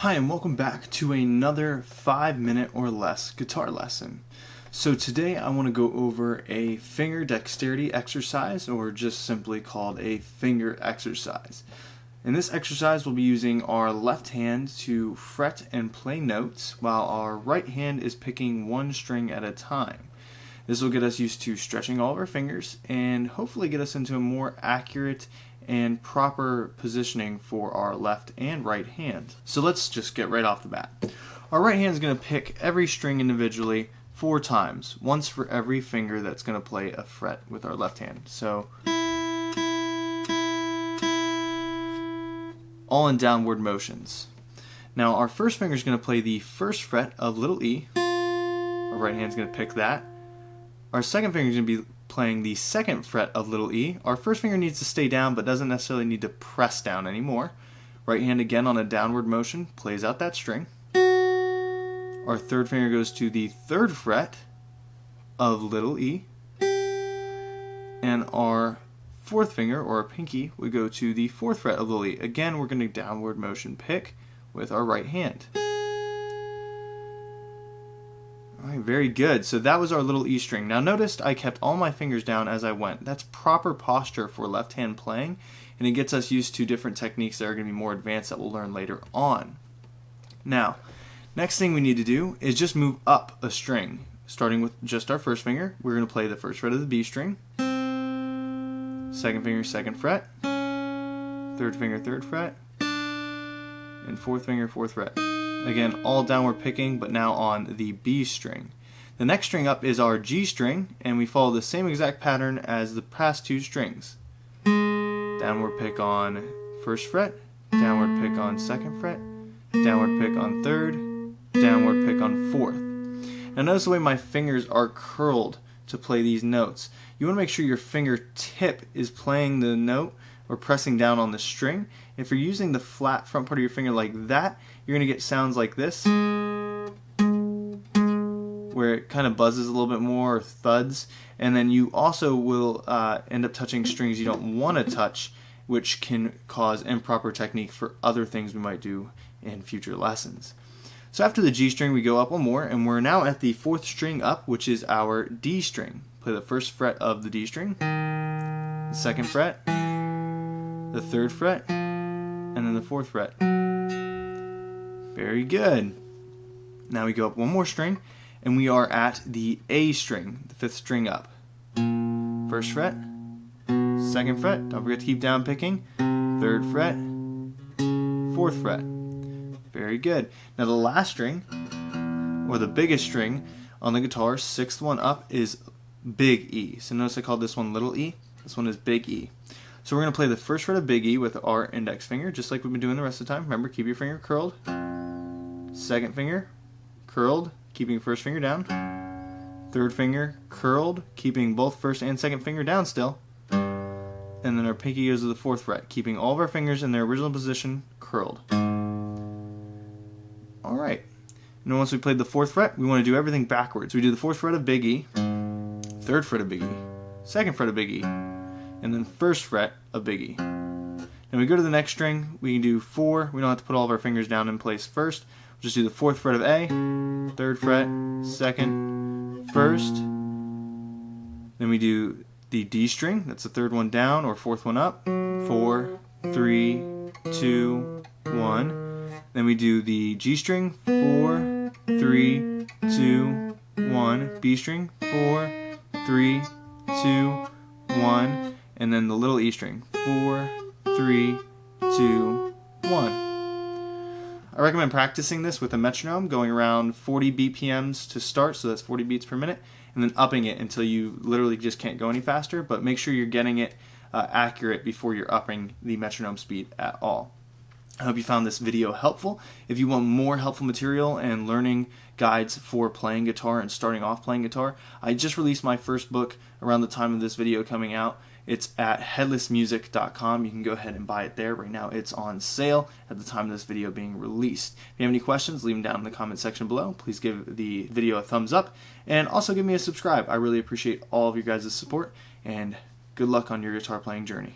Hi, and welcome back to another 5-minute or less guitar lesson. So today I want to go over a finger dexterity exercise, or just simply called a finger exercise. In this exercise we'll be using our left hand to fret and play notes, while our right hand is picking one string at a time. This will get us used to stretching all of our fingers and hopefully get us into a more accurate and proper positioning for our left and right hand. So let's just get right off the bat. Our right hand is going to pick every string individually 4 times, once for every finger that's going to play a fret with our left hand. So all in downward motions. Now our first finger is going to play the first fret of little e. Our right hand is going to pick that. Our second finger is going to be playing the second fret of little e. Our first finger needs to stay down but doesn't necessarily need to press down anymore. Right hand again on a downward motion plays out that string. Our third finger goes to the third fret of little e. And our fourth finger, or our pinky, would go to the fourth fret of little e. Again, we're going to downward motion pick with our right hand. Alright, very good. So that was our little E string. Now notice I kept all my fingers down as I went. That's proper posture for left hand playing, and it gets us used to different techniques that are going to be more advanced that we'll learn later on. Now, next thing we need to do is just move up a string. Starting with just our first finger, we're going to play the first fret of the B string. Second finger, second fret. Third finger, third fret. And fourth finger, fourth fret. Again, all downward picking, but now on the B string. The next string up is our G string, and we follow the same exact pattern as the past 2 strings. Downward pick on first fret, downward pick on second fret, downward pick on third, downward pick on fourth. Now notice the way my fingers are curled to play these notes. You want to make sure your fingertip is playing the note or pressing down on the string. If you're using the flat front part of your finger like that, you're going to get sounds like this, where it kind of buzzes a little bit more, or thuds, and then you also will end up touching strings you don't want to touch, which can cause improper technique for other things we might do in future lessons. So after the G string we go up one more, and we're now at the 4th string up, which is our D string. Play the first fret of the D string, the second fret, the third fret, and then the 4th fret. Very good. Now we go up one more string, and we are at the A string, the 5th string up. First fret, second fret, don't forget to keep down picking, third fret, 4th fret. Very good. Now the last string, or the biggest string on the guitar, 6th one up, is big E. So notice I called this one little e, this one is big E. So we're going to play the first fret of big E with our index finger, just like we've been doing the rest of the time. Remember, keep your finger curled. Second finger, curled, keeping first finger down. Third finger, curled, keeping both first and second finger down still. And then our pinky goes to the 4th fret, keeping all of our fingers in their original position, curled. Alright. And once we played the 4th fret, we want to do everything backwards. We do the 4th fret of big E, 3rd fret of big E, 2nd fret of big E, and then 1st fret of big E. Then we go to the next string, we can do 4, we don't have to put all of our fingers down in place first. We'll just do the 4th fret of A, 3rd fret, 2nd, 1st. Then we do the D string, that's the 3rd one down or 4th one up, 4, 3, 2, 1. Then we do the G string, 4, 3, 2, 1, B string, 4, 3, 2, 1. And then the little E string, 4, 3, 2, 1. I recommend practicing this with a metronome, going around 40 BPMs to start, so that's 40 beats per minute, and then upping it until you literally just can't go any faster, but make sure you're getting it accurate before you're upping the metronome speed at all. I hope you found this video helpful. If you want more helpful material and learning guides for playing guitar and starting off playing guitar, I just released my first book around the time of this video coming out. It's at headlessmusic.com. You can go ahead and buy it there. Right now it's on sale at the time of this video being released. If you have any questions, leave them down in the comment section below. Please give the video a thumbs up, and also give me a subscribe. I really appreciate all of you guys' support, and good luck on your guitar playing journey.